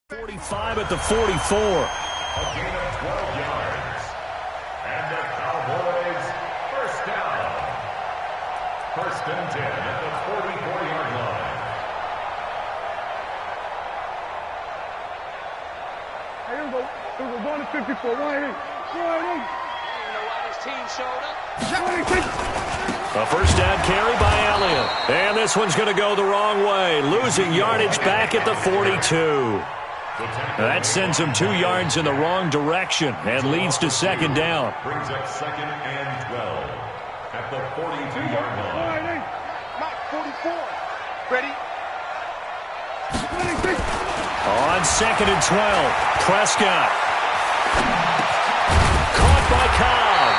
45 at the 44. A gain of 12 yards. And the Cowboys first down. First and 10 at the 44-yard line. Hey, here we go. Here we go. Going to 54. Right in. Right in. You know why this team showed up? A first down carry by Elliott. And this one's going to go the wrong way. Losing yardage back at the 42. That sends him 2 yards in the wrong direction and leads to second down. Brings up second and 12 at the 42-yard line. Mike, 44. Ready? On second and 12, Prescott. Caught by Cobb.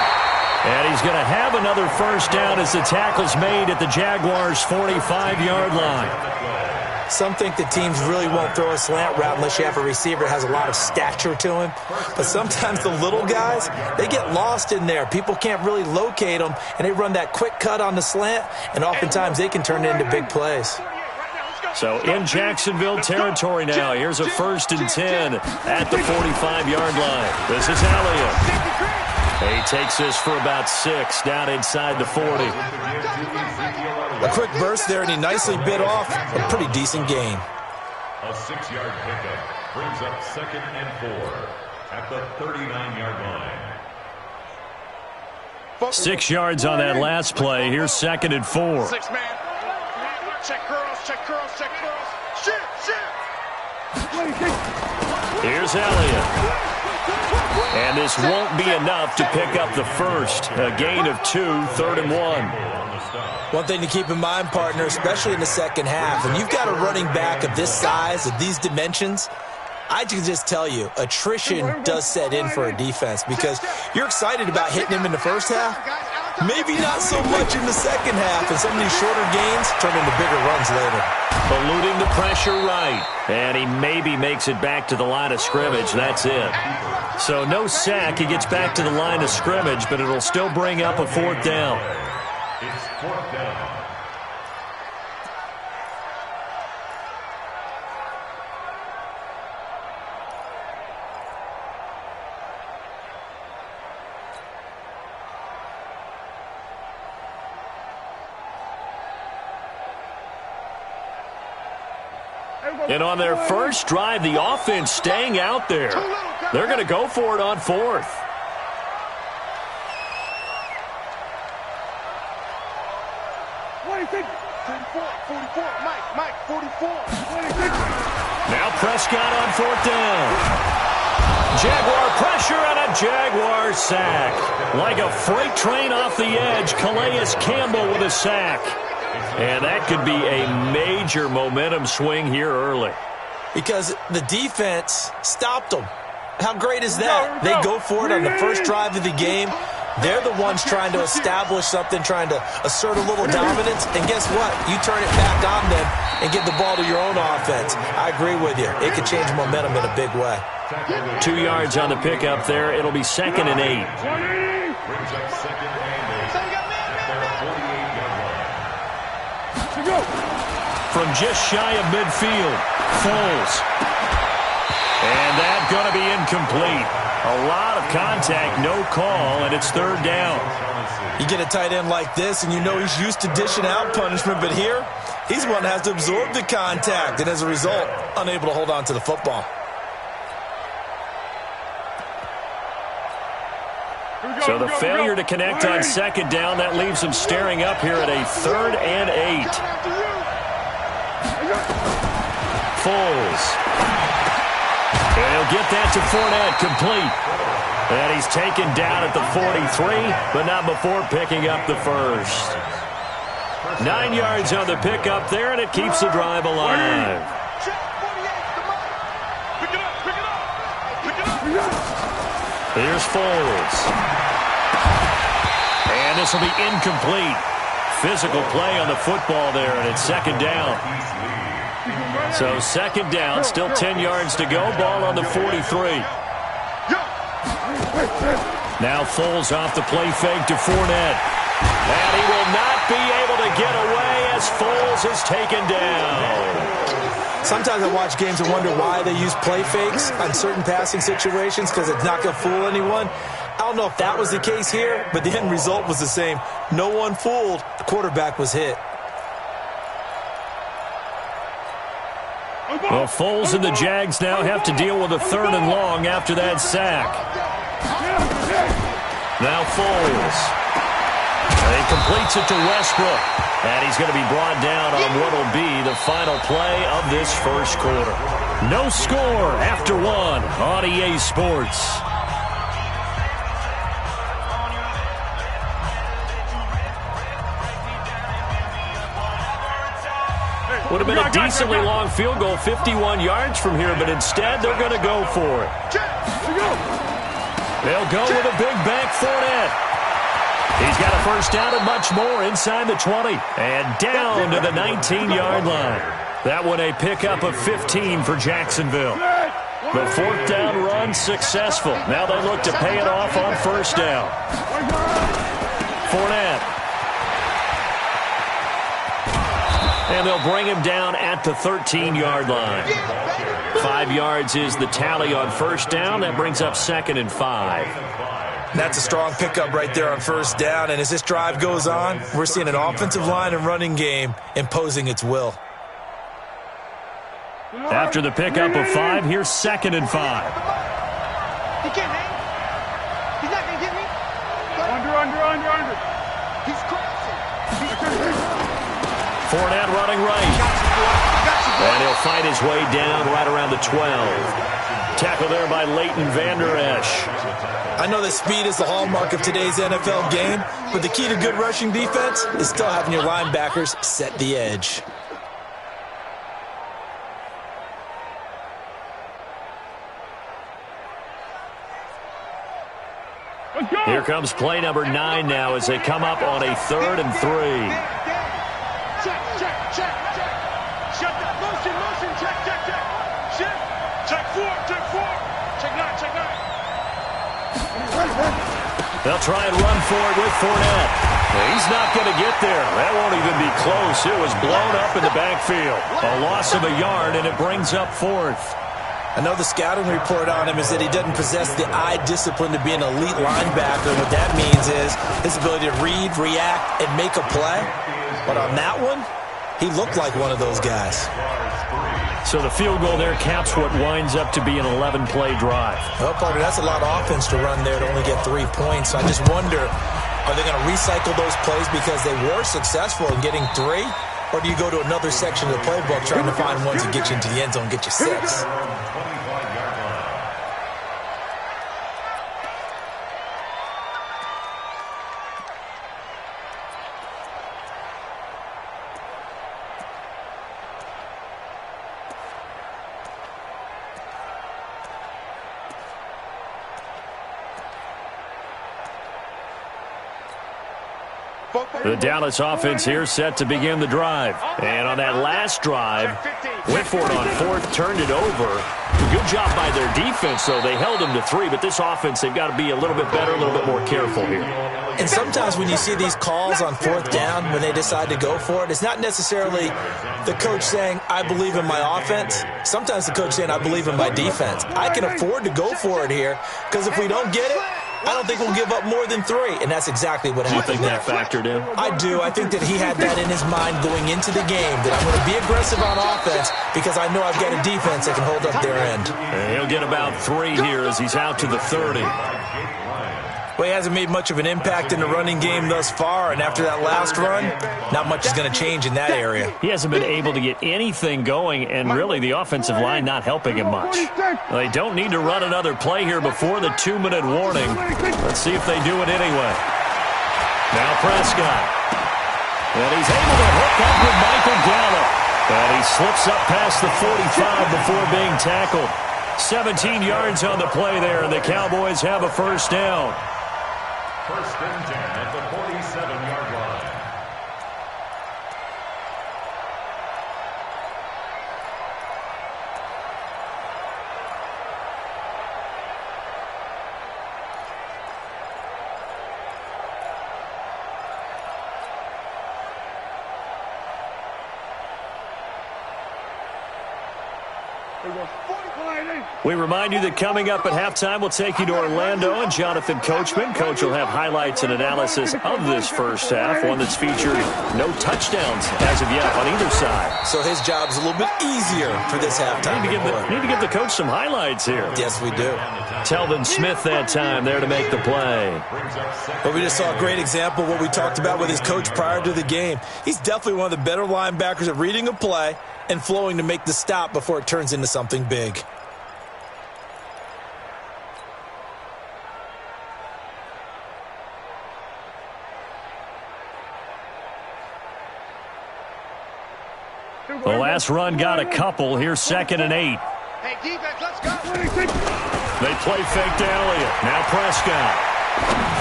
And he's going to have another first down as the tackle's made at the Jaguars' 45-yard line. Some think that teams really won't throw a slant route unless you have a receiver that has a lot of stature to him. But sometimes the little guys, they get lost in there. People can't really locate them, and they run that quick cut on the slant, and oftentimes they can turn it into big plays. So in Jacksonville territory now. Here's a first and 10 at the 45-yard line. This is Elliott. He takes this for about 6 down inside the 40. A quick burst there, and he nicely bit off a pretty decent gain. A 6-yard pickup brings up second and 4 at the 39-yard line. 6 yards on that last play. Here's second and 4. 6 man. Check curls, check curls, check curls. Shit, shit. Here's Elliott. And this won't be enough to pick up the first. A gain of 2, 3rd and 1. One thing to keep in mind, partner, especially in the second half, when you've got a running back of this size, of these dimensions, I can just tell you, attrition does set in for a defense because you're excited about hitting him in the first half. Maybe not so much in the second half, and some of these shorter gains turn into bigger runs later. Eluding the pressure right. And he maybe makes it back to the line of scrimmage. That's it. So no sack. He gets back to the line of scrimmage, but it'll still bring up a 4th down. It's 4th down. And on their first drive, the offense staying out there. They're going to go for it on 4th. Mike, 44. Now Prescott on 4th down. Jaguar pressure and a Jaguar sack. Like a freight train off the edge, Calais Campbell with a sack. And that could be a major momentum swing here early. Because the defense stopped them. How great is that? They go for it on the first drive of the game. They're the ones trying to establish something, trying to assert a little dominance. And guess what? You turn it back on them and give the ball to your own offense. I agree with you. It could change momentum in a big way. 2 yards on the pickup there. It'll be second and 8. Brings up second and 8 at their 48-yard line. From just shy of midfield, Foles. And that's going to be incomplete. A lot of contact, no call, and it's 3rd down. You get a tight end like this, and you know he's used to dishing out punishment, but here, he's one that has to absorb the contact, and as a result, unable to hold on to the football. So the failure to connect on second down, that leaves him staring up here at a 3rd and 8. Foles. And he'll get that to Fournette, complete. And he's taken down at the 43, but not before picking up the first. 9 yards on the pickup there, and it keeps the drive alive. Here's Foles. And this will be incomplete. Physical play on the football there, and it's second down. So second down, still 10 yards to go. Ball on the 43. Now Foles off the play fake to Fournette. And he will not be able to get away as Foles is taken down. Sometimes I watch games and wonder why they use play fakes on certain passing situations because it's not going to fool anyone. I don't know if that was the case here, but the end result was the same. No one fooled. The quarterback was hit. Well, Foles and the Jags now have to deal with a 3rd and long after that sack. Now Foles. He completes it to Westbrook. And he's going to be brought down on what will be the final play of this first quarter. No score after 1 on EA Sports. Would have been a decently long field goal, 51 yards from here, but instead they're going to go for it. They'll go with a big bank Fournette. He's got a first down and much more inside the 20 and down to the 19-yard line. That one a pickup of 15 for Jacksonville. The 4th down run successful. Now they look to pay it off on first down. Fournette. And they'll bring him down at the 13-yard line. 5 yards is the tally on first down. That brings up 2nd and 5. That's a strong pickup right there on first down. And as this drive goes on, we're seeing an offensive line and running game imposing its will. After the pickup of 5, here's 2nd and 5. He can't hang. He's not going to get me. Under. He's crossing. Fournette running right. And he'll fight his way down right around the 12. Tackle there by Leighton Vander Esch. I know that speed is the hallmark of today's NFL game, but the key to good rushing defense is still having your linebackers set the edge. Here comes play number 9 now as they come up on a 3rd and 3. Check. Shut that. Motion. Check. Check 4. Check 9. They'll try and run for it with Fournette. He's not going to get there. That won't even be close. It was blown up in the backfield. A loss of a yard, and it brings up 4th. I know the scouting report on him is that he doesn't possess the eye discipline to be an elite linebacker. And what that means is his ability to read, react, and make a play. But on that one, he looked like one of those guys. So the field goal there caps what winds up to be an 11-play drive. Well, Parker, that's a lot of offense to run there to only get 3 points. So I just wonder, are they going to recycle those plays because they were successful in getting 3? Or do you go to another section of the playbook trying to find ones that get you into the end zone and get you 6? The Dallas offense here set to begin the drive. And on that last drive, went for it on 4th, turned it over. Good job by their defense, though. They held them to 3, but this offense, they've got to be a little bit better, a little bit more careful here. And sometimes when you see these calls on 4th down, when they decide to go for it, it's not necessarily the coach saying, I believe in my offense. Sometimes the coach saying, I believe in my defense. I can afford to go for it here, because if we don't get it, I don't think we'll give up more than 3, and that's exactly what happened. Do you think that factored in? I do. I think that he had that in his mind going into the game, that I'm going to be aggressive on offense because I know I've got a defense that can hold up their end. And he'll get about 3 here as he's out to the 30. Well, he hasn't made much of an impact in the running game thus far, and after that last run, not much is going to change in that area. He hasn't been able to get anything going, and really the offensive line not helping him much. Well, they don't need to run another play here before the 2-minute warning. Let's see if they do it anyway. Now Prescott. And he's able to hook up with Michael Gallup. And he slips up past the 45 before being tackled. 17 yards on the play there, and the Cowboys have a first down. First and 10 at the 47-yard line. We remind you that coming up at halftime, we'll take you to Orlando and Jonathan Coachman. Coach will have highlights and analysis of this first half, one that's featured no touchdowns as of yet on either side. So his job's a little bit easier for this halftime. Need to give the coach some highlights here. Yes, we do. Telvin Smith that time there to make the play. But we just saw a great example of what we talked about with his coach prior to the game. He's definitely one of the better linebackers at reading a play and flowing to make the stop before it turns into something big. The last run got a couple. Here's 2nd and 8. Hey, defense, let's go. They play fake to Elliott. Now Prescott.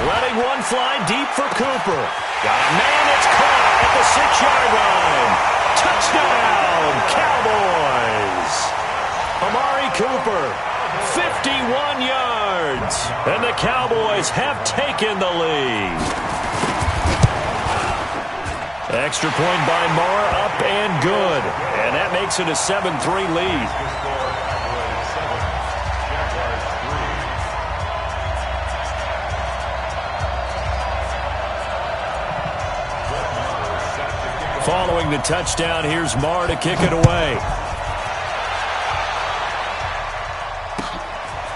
Letting one fly deep for Cooper. Got a man. It's caught at the 6-yard line. Touchdown, Cowboys. Amari Cooper, 51 yards. And the Cowboys have taken the lead. Extra point by Marr, up and good. And that makes it a 7-3 lead. Following the touchdown, here's Marr to kick it away.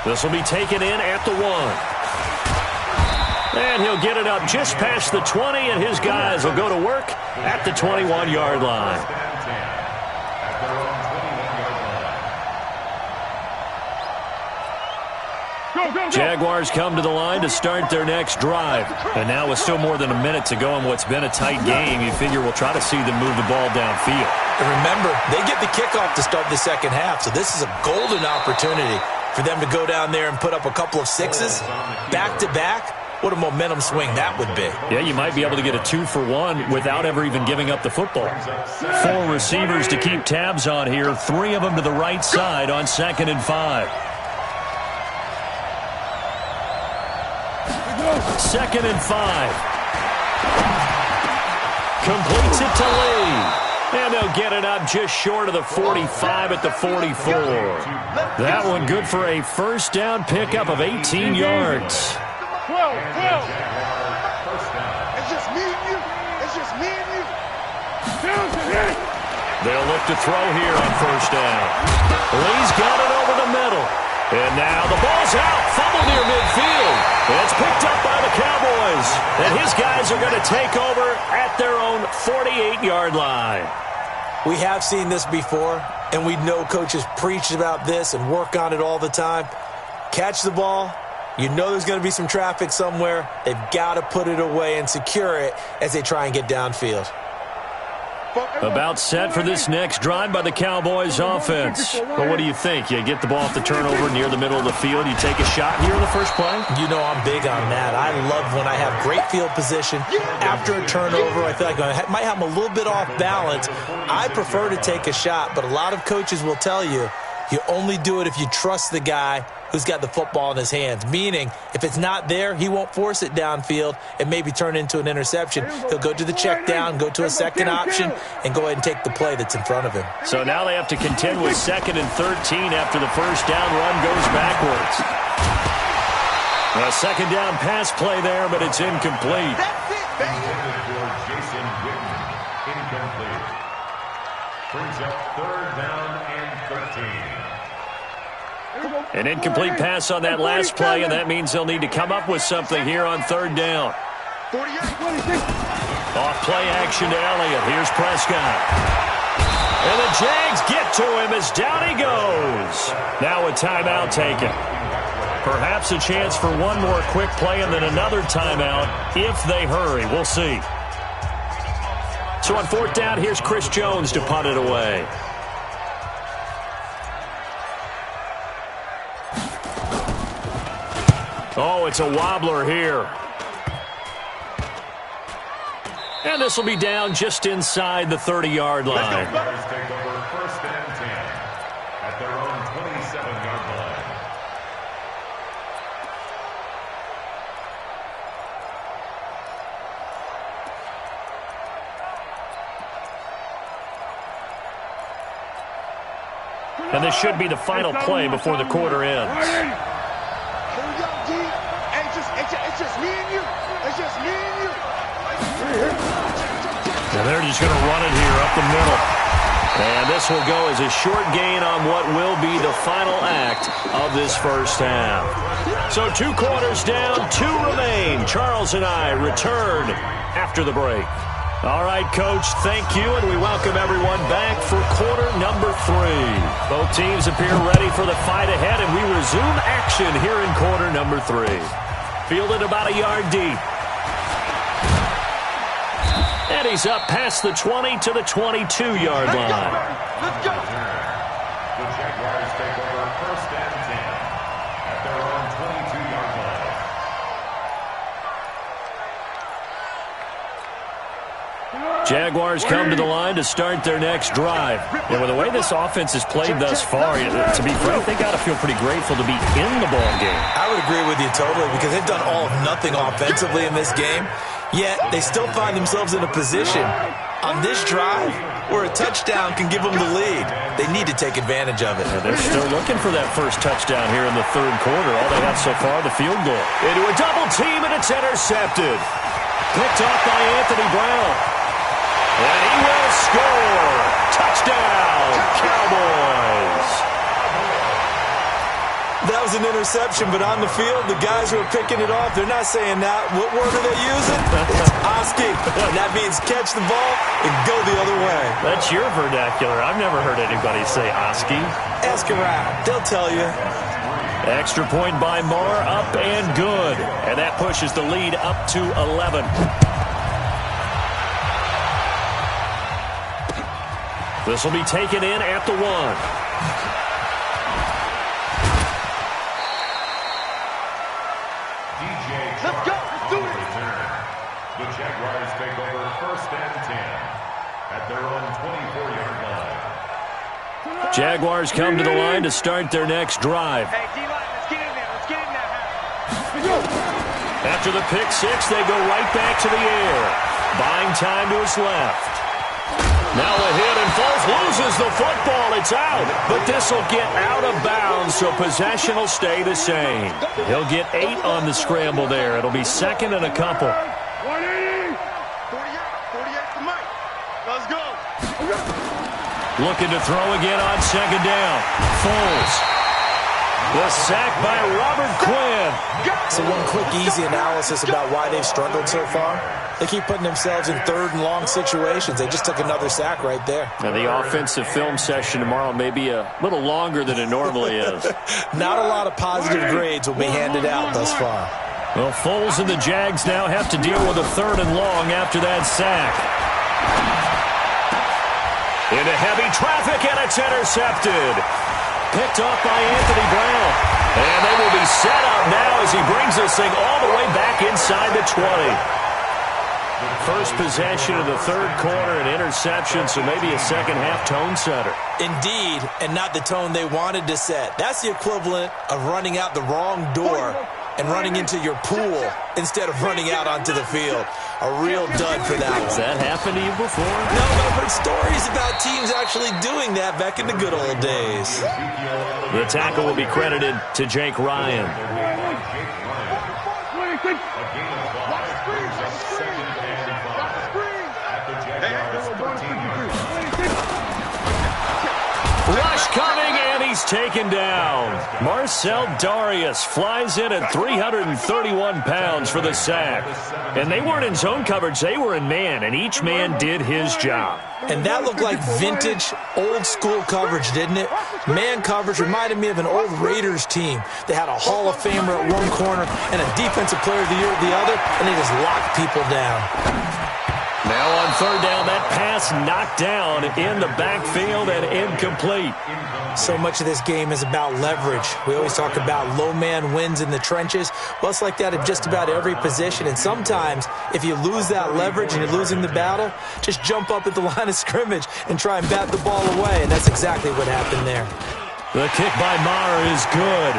This will be taken in at the 1. And he'll get it up just past the 20, and his guys will go to work at the 21-yard line. Jaguars come to the line to start their next drive. And now with still more than a minute to go in what's been a tight game, you figure we'll try to see them move the ball downfield. And remember, they get the kickoff to start the second half, so this is a golden opportunity for them to go down there and put up a couple of sixes back-to-back. What a momentum swing that would be. Yeah, you might be able to get a 2-for-1 without ever even giving up the football. 4 receivers to keep tabs on here, 3 of them to the right side on 2nd and 5. 2nd and 5. Completes it to Lee. And they'll get it up just short of the 45 at the 44. That one good for a first down pickup of 18 yards. 12. It's just me and you. It's just me and you. They'll look to throw here on first down. Lee's got it over the middle. And now the ball's out. Fumble near midfield. It's picked up by the Cowboys. And his guys are going to take over at their own 48-yard line. We have seen this before, and we know coaches preach about this and work on it all the time. Catch the ball. You know there's going to be some traffic somewhere. They've got to put it away and secure it as they try and get downfield. About set for this next drive by the Cowboys offense. Well, what do you think? You get the ball off the turnover near the middle of the field. You take a shot here in the first play? You know I'm big on that. I love when I have great field position. After a turnover, I feel like I might have them a little bit off balance. I prefer to take a shot, but a lot of coaches will tell you, you only do it if you trust the guy who's got the football in his hands. Meaning, if it's not there, he won't force it downfield and maybe turn it into an interception. He'll go to the check down, go to a second option, and go ahead and take the play that's in front of him. So now they have to contend with 2nd and 13 after the first down run goes backwards. A second down pass play there, but it's incomplete. That's it, baby. Jason Witten, incomplete. Brings up 3rd down and 13. An incomplete pass on that last play, and that means they'll need to come up with something here on 3rd down. 48. Off play action to Elliott. Here's Prescott. And the Jags get to him as down he goes. Now a timeout taken. Perhaps a chance for one more quick play and then another timeout if they hurry. We'll see. So on 4th down, here's Chris Jones to punt it away. Oh, it's a wobbler here. And this will be down just inside the 30-yard line. Jaguars take over 1st and 10 at their own 27-yard line. And this should be the final play before the quarter ends. Here we go, D. Hey, it's just me and you. It's just me and you. And they're just going to run it here up the middle. And this will go as a short gain on what will be the final act of this first half. So 2 quarters down, 2 remain. Charles and I return after the break. All right, Coach, thank you, and we welcome everyone back for quarter number 3. Both teams appear ready for the fight ahead, and we resume action here in quarter number 3. Fielded about a yard deep. And he's up past the 20 to the 22-yard line. Let's go. The Jaguars take over first and 10 at their own 22-yard line. Jaguars come to the line to start their next drive. And with the way this offense has played thus far, to be frank, they got to feel pretty grateful to be in the ball game. I would agree with you totally because they've done all of nothing offensively in this game, yet they still find themselves in a position on this drive where a touchdown can give them the lead. They need to take advantage of it. And they're still looking for that first touchdown here in the third quarter. All they have so far, the field goal. Into a double team, and it's intercepted. Picked off by Anthony Brown. And he will score. Touchdown, Cowboys. That was an interception, but on the field, the guys who are picking it off, they're not saying that. What word are they using? It's Oski. And that means catch the ball and go the other way. That's your vernacular. I've never heard anybody say Oski. Ask around. They'll tell you. Extra point by Marr, up and good. And that pushes the lead up to 11. This will be taken in at the 1. Let's go. Let's do it. The Jaguars take over first and 10 at their own 24-yard line. Jaguars come to the line to start their next drive. Hey, D-line, let's get in there. Let's get in there. After the pick 6, they go right back to the air. Buying time to his left. Now a hit, and Foles loses the football. It's out, but this will get out of bounds, so possession will stay the same. He'll get 8 on the scramble there. It'll be second and a couple. 180. 48 to Mike. Let's go. Looking to throw again on second down. Foles. The sack by Robert Quinn. So one quick, easy analysis about why they've struggled so far. They keep putting themselves in third and long situations. They just took another sack right there. Now the offensive film session tomorrow may be a little longer than it normally is. Not a lot of positive grades will be handed out thus far. Well, Foles and the Jags now have to deal with a third and long after that sack. Into heavy traffic, and it's intercepted. Picked off by Anthony Brown. And they will be set up now as he brings this thing all the way back inside the 20. First possession of the third quarter, an interception, so maybe a second-half tone setter. Indeed, and not the tone they wanted to set. That's the equivalent of running out the wrong door and running into your pool instead of running out onto the field. A real dud for that one. Has that happened to you before? No, but I've heard stories about teams actually doing that back in the good old days. The tackle will be credited to Jake Ryan. Rush coming, and he's taken down. Marcel Darius flies in at 331 pounds for the sack. And they weren't in zone coverage, they were in man, and each man did his job. And that looked like vintage, old-school coverage, didn't it? Man coverage reminded me of an old Raiders team. They had a Hall of Famer at one corner and a Defensive Player of the Year at the other, and they just locked people down. Now on third down, that pass knocked down in the backfield and incomplete. So much of this game is about leverage. We always talk about low man wins in the trenches. Well, it's like that at just about every position. And sometimes, if you lose that leverage and you're losing the battle, just jump up at the line of scrimmage and try and bat the ball away. And that's exactly what happened there. The kick by Marr is good.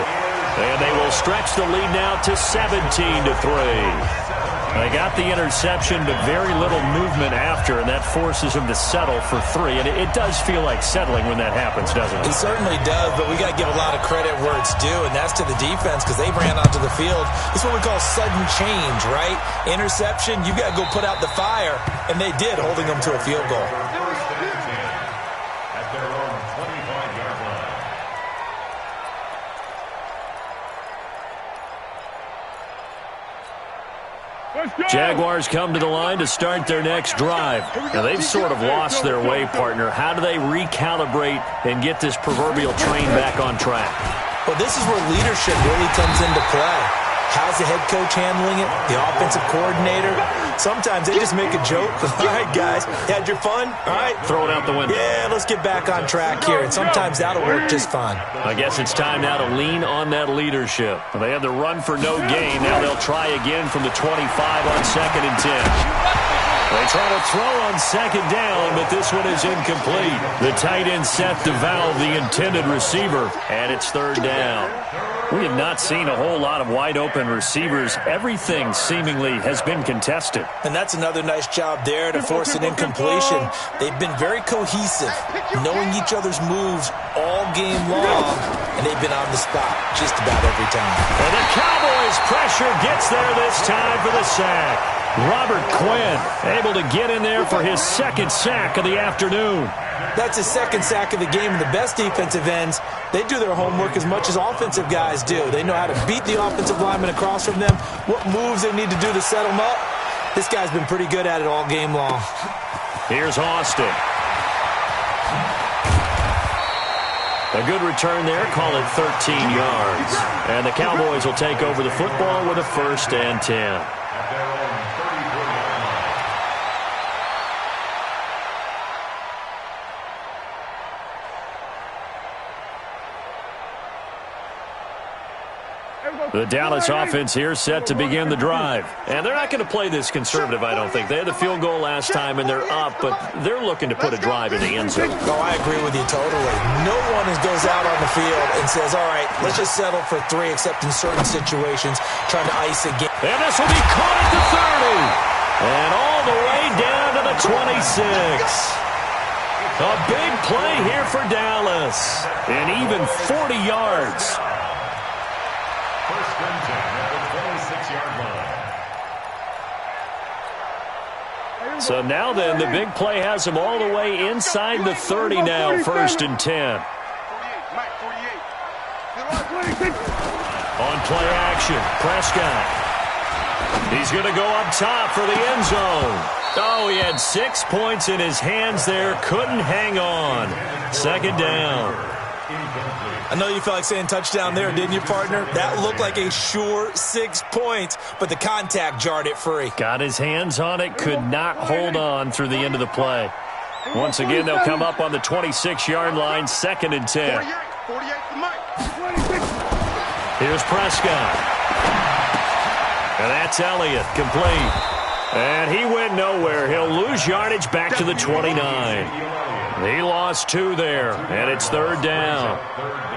And they will stretch the lead now to 17-3. They got the interception, but very little movement after, and that forces him to settle for 3. And it does feel like settling when that happens, doesn't it? It certainly does, but we got to give a lot of credit where it's due, and that's to the defense because they ran onto the field. It's what we call sudden change, right? Interception, you got to go put out the fire, and they did, holding them to a field goal. First and 10 at their own 25-yard line. Jaguars come to the line to start their next drive. Now, they've sort of lost their way, partner. How do they recalibrate and get this proverbial train back on track? Well, this is where leadership really comes into play. How's the head coach handling it? The offensive coordinator? Sometimes they just make a joke. All right, guys, had your fun? All right. Throw it out the window. Yeah, let's get back on track here. And sometimes that'll work just fine. I guess it's time now to lean on that leadership. They had the run for no gain. Now they'll try again from the 25 on 2nd and 10. They try to throw on 2nd down, but this one is incomplete. The tight end set to valve the intended receiver, and it's 3rd down. We have not seen a whole lot of wide-open receivers. Everything seemingly has been contested. And that's another nice job there to force an incompletion. They've been very cohesive, knowing each other's moves all game long, and they've been on the spot just about every time. And the Cowboys' pressure gets there this time for the sack. Robert Quinn able to get in there for his 2nd sack of the afternoon. That's his 2nd sack of the game, and the best defensive ends, they do their homework as much as offensive guys do. They know how to beat the offensive lineman across from them, what moves they need to do to set them up. This guy's been pretty good at it all game long. Here's Austin. A good return there, call it 13 yards. And the Cowboys will take over the football with a 1st and 10. At their own 34-yard line. The Dallas offense here set to begin the drive. And they're not going to play this conservative, I don't think. They had the field goal last time, and they're up, but they're looking to put a drive in the end zone. Oh, I agree with you totally. No one goes out on the field and says, all right, let's just settle for 3, except in certain situations, trying to ice a game. And this will be caught at the 30. And all the way down to the 26. A big play here for Dallas. And even 40 yards. 1st and 10 at the 26-yard line. So now then, the big play has them all the way inside the 30 now, 1st and 10. On play action, Prescott. He's going to go up top for the end zone. Oh, he had 6 points in his hands there. Couldn't hang on. 2nd down. I know you felt like saying touchdown there, didn't you, partner? That looked like a sure 6 points, but the contact jarred it free. Got his hands on it, could not hold on through the end of the play. Once again, they'll come up on the 26-yard line, 2nd and 10. 48 for Mike. Here's Prescott. And that's Elliott, complete. And he went nowhere. He'll lose yardage back to the 29. He lost 2 there, and it's 3rd down.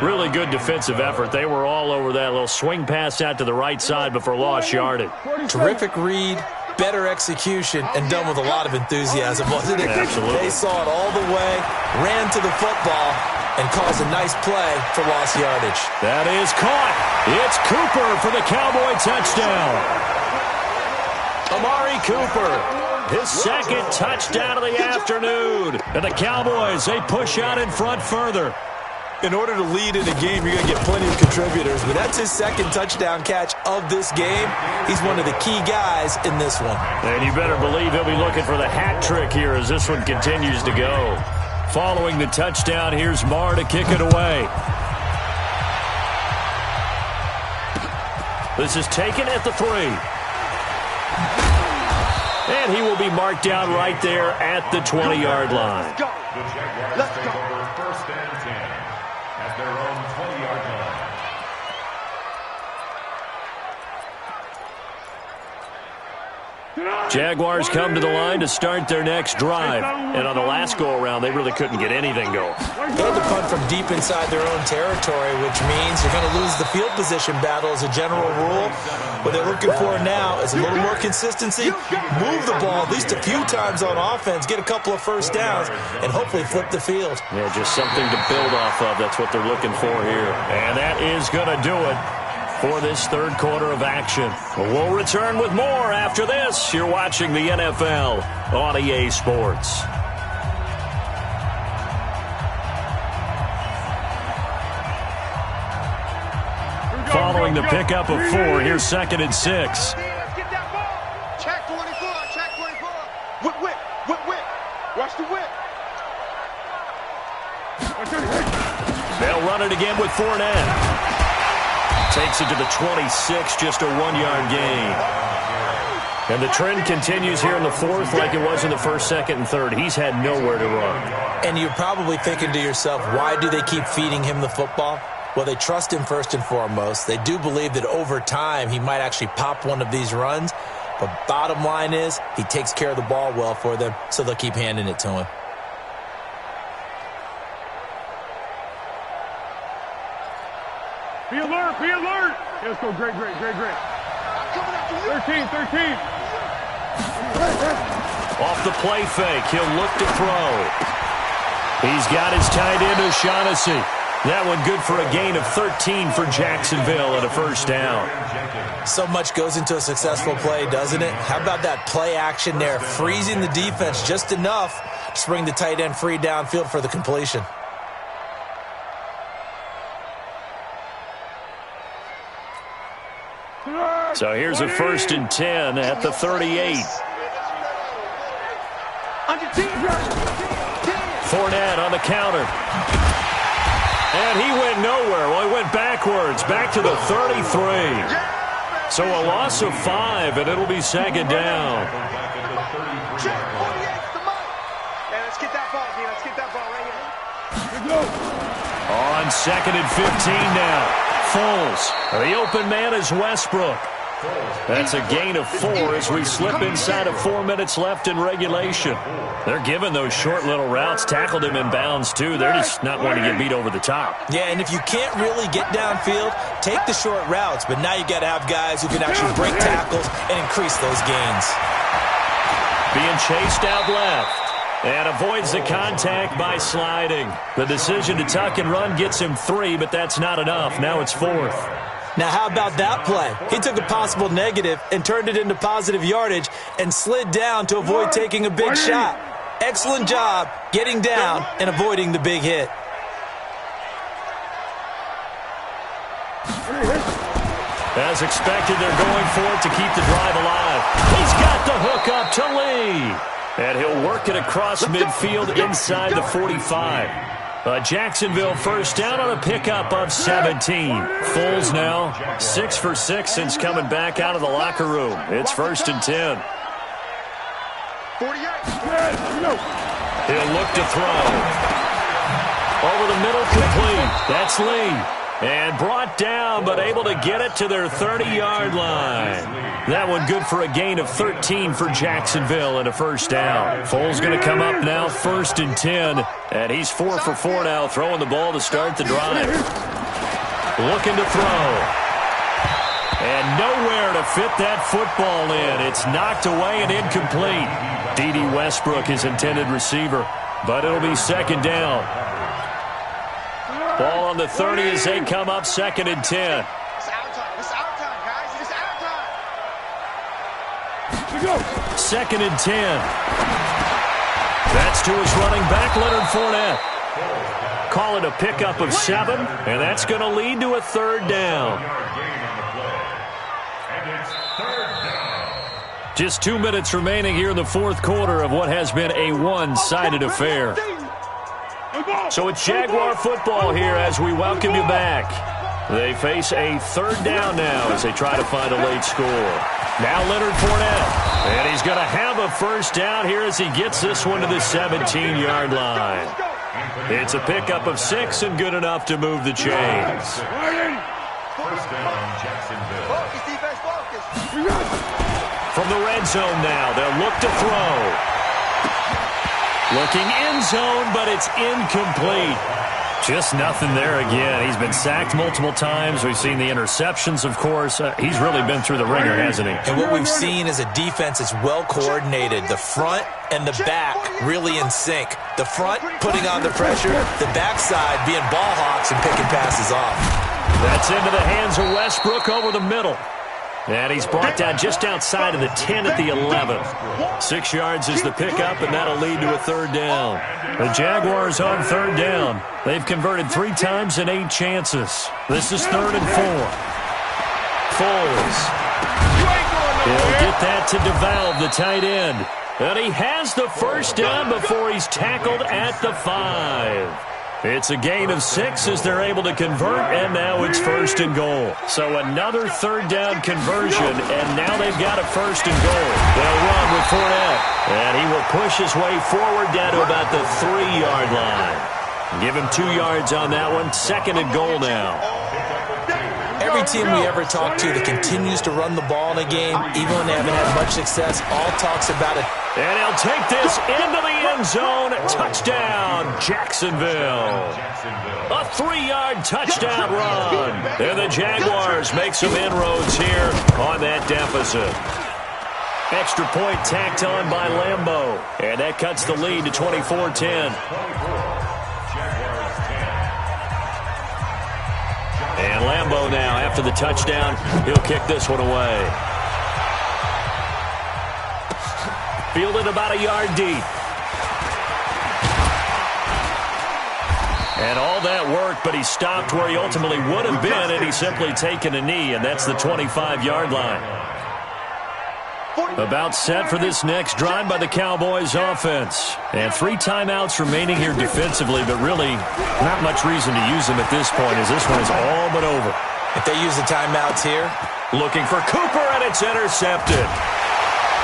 Really good defensive effort. They were all over that little swing pass out to the right side before lost yardage. Terrific read, better execution, and done with a lot of enthusiasm, wasn't it? Absolutely. They saw it all the way, ran to the football, and caused a nice play for lost yardage. That is caught. It's Cooper for the Cowboy touchdown. Amari Cooper, his 2nd touchdown of the afternoon. And the Cowboys, they push out in front further. In order to lead in a game, you're going to get plenty of contributors, but that's his 2nd touchdown catch of this game. He's one of the key guys in this one. And you better believe he'll be looking for the hat trick here as this one continues to go. Following the touchdown, here's Marr to kick it away. This is taken at the 3. And he will be marked down right there at the 20-yard line. The Jaguars take over 1st and 10 at their own 20-yard line. Jaguars come to the line to start their next drive. And on the last go-around, they really couldn't get anything going. They had to punt from deep inside their own territory, which means you're going to lose the field position battle as a general rule. What they're looking for now is a little more consistency, move the ball at least a few times on offense, get a couple of first downs, and hopefully flip the field. Yeah, just something to build off of. That's what they're looking for here. And that is going to do it for this third quarter of action. We'll return with more after this. You're watching the NFL on EA Sports. Following the pickup of 4, here's 2nd and 6. Let's get that ball. Check 24, check 24. Whip, whip, whip, whip. Watch the whip. They'll run it again with Fournette. Takes it to the 26, just a 1-yard gain. And the trend continues here in the fourth like it was in the first, second, and third. He's had nowhere to run. And you're probably thinking to yourself, why do they keep feeding him the football? Well, they trust him first and foremost. They do believe that over time he might actually pop one of these runs. But bottom line is he takes care of the ball well for them, so they'll keep handing it to him. Be alert, be alert. Yeah, let's go, great. 13. Off the play fake, he'll look to throw. He's got his tight end, O'Shaughnessy. That one good for a gain of 13 for Jacksonville and a first down. So much goes into a successful play, doesn't it? How about that play action there, freezing the defense just enough to bring the tight end free downfield for the completion. So here's a 1st and 10 at the 38. Fournette on the counter. And he went nowhere. Well, he went backwards, back to the 33. So a loss of 5, and it'll be 2nd down. Let's get that ball, Dean. Let's get that ball right here. On 2nd and 15 now. Foles. The open man is Westbrook. That's a gain of 4 as we slip inside of 4 minutes left in regulation. They're giving those short little routes. Tackled him in bounds, too. They're just not wanting to get beat over the top. Yeah, and if you can't really get downfield, take the short routes. But now you got to have guys who can actually break tackles and increase those gains. Being chased out left. And avoids the contact by sliding. The decision to tuck and run gets him 3, but that's not enough. Now it's 4th. Now, how about that play? He took a possible negative and turned it into positive yardage and slid down to avoid taking a big shot. Excellent job getting down and avoiding the big hit. As expected, they're going for it to keep the drive alive. He's got the hook up to Lee. And he'll work it across midfield inside the 45. Jacksonville first down on a pickup of 17. Foles now 6 for 6 since coming back out of the locker room. It's 1st and 10. 48. He'll look to throw. Over the middle, complete. That's Lee. And brought down, but able to get it to their 30-yard line. That one good for a gain of 13 for Jacksonville and a first down. Foles going to come up now 1st and 10. And he's 4 for 4 now, throwing the ball to start the drive. Looking to throw. And nowhere to fit that football in. It's knocked away and incomplete. D.D. Westbrook, his intended receiver. But it'll be 2nd down. Ball on the 30 as they come up 2nd and 10. It's our time. It's our time, guys. It's our time. 2nd and 10. That's to his running back, Leonard Fournette. Call it a pickup of 7, and that's going to lead to a 3rd down. Just 2 minutes remaining here in the 4th quarter of what has been a one-sided affair. So it's Jaguar football here as we welcome you back. They face a 3rd down now as they try to find a late score. Now Leonard Fournette. And he's going to have a first down here as he gets this one to the 17-yard line. It's a pickup of 6 and good enough to move the chains. First down, Jacksonville. Focus, defense, focus. From the red end zone now. They'll look to throw. Looking end zone, but it's incomplete. Just nothing there again. He's been sacked multiple times. We've seen the interceptions, of course. He's really been through the ringer, hasn't he? And what we've seen is a defense that's well coordinated. The front and the back really in sync. The front putting on the pressure, the backside being ball hawks and picking passes off. That's into the hands of Westbrook over the middle. And he's brought down just outside of the 10 at the 11. 6 yards is the pickup, and that'll lead to a third down. The Jaguars on third down. They've converted 3 times in 8 chances. This is 3rd and 4. Foles. He'll get that to DeValve, the tight end. And he has the first down before he's tackled at the 5. It's a gain of 6 as they're able to convert, and now it's 1st and goal. So another third down conversion, and now they've got a 1st and goal. They'll run with Fournette, and he will push his way forward down to about the 3-yard line. Give him 2 yards on that one. 2nd and goal now. Every team we ever talk to that continues to run the ball in a game, even when they haven't had much success, all talks about it. And he'll take this into the end zone. Touchdown, Jacksonville. A 3-yard touchdown run. And the Jaguars make some inroads here on that deficit. Extra point tacked on by Lambeau. And that cuts the lead to 24-10. And Lambeau now, after the touchdown, he'll kick this one away. Fielded about a yard deep. And all that work, but he stopped where he ultimately would have been, and he's simply taken a knee, and that's the 25-yard line. About set for this next drive by the Cowboys offense. And 3 timeouts remaining here defensively, but really not much reason to use them at this point as this one is all but over. If they use the timeouts here. Looking for Cooper, and it's intercepted.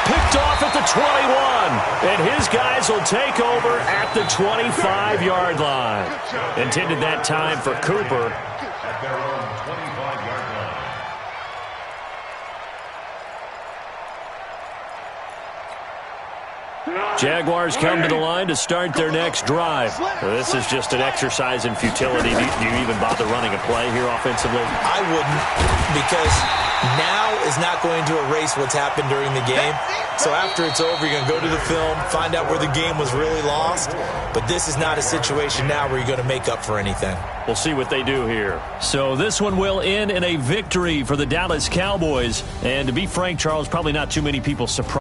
Picked off at the 21, and his guys will take over at the 25-yard line. Intended that time for Cooper. At their own 25-yard line. Jaguars come to the line to start their next drive. This is just an exercise in futility. Do you even bother running a play here offensively? I wouldn't, because now is not going to erase what's happened during the game. So after it's over, you're going to go to the film, find out where the game was really lost. But this is not a situation now where you're going to make up for anything. We'll see what they do here. So this one will end in a victory for the Dallas Cowboys. And to be frank, Charles, probably not too many people surprised.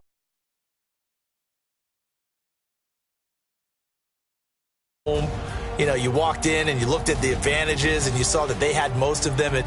You know, you walked in and you looked at the advantages and you saw that they had most of them at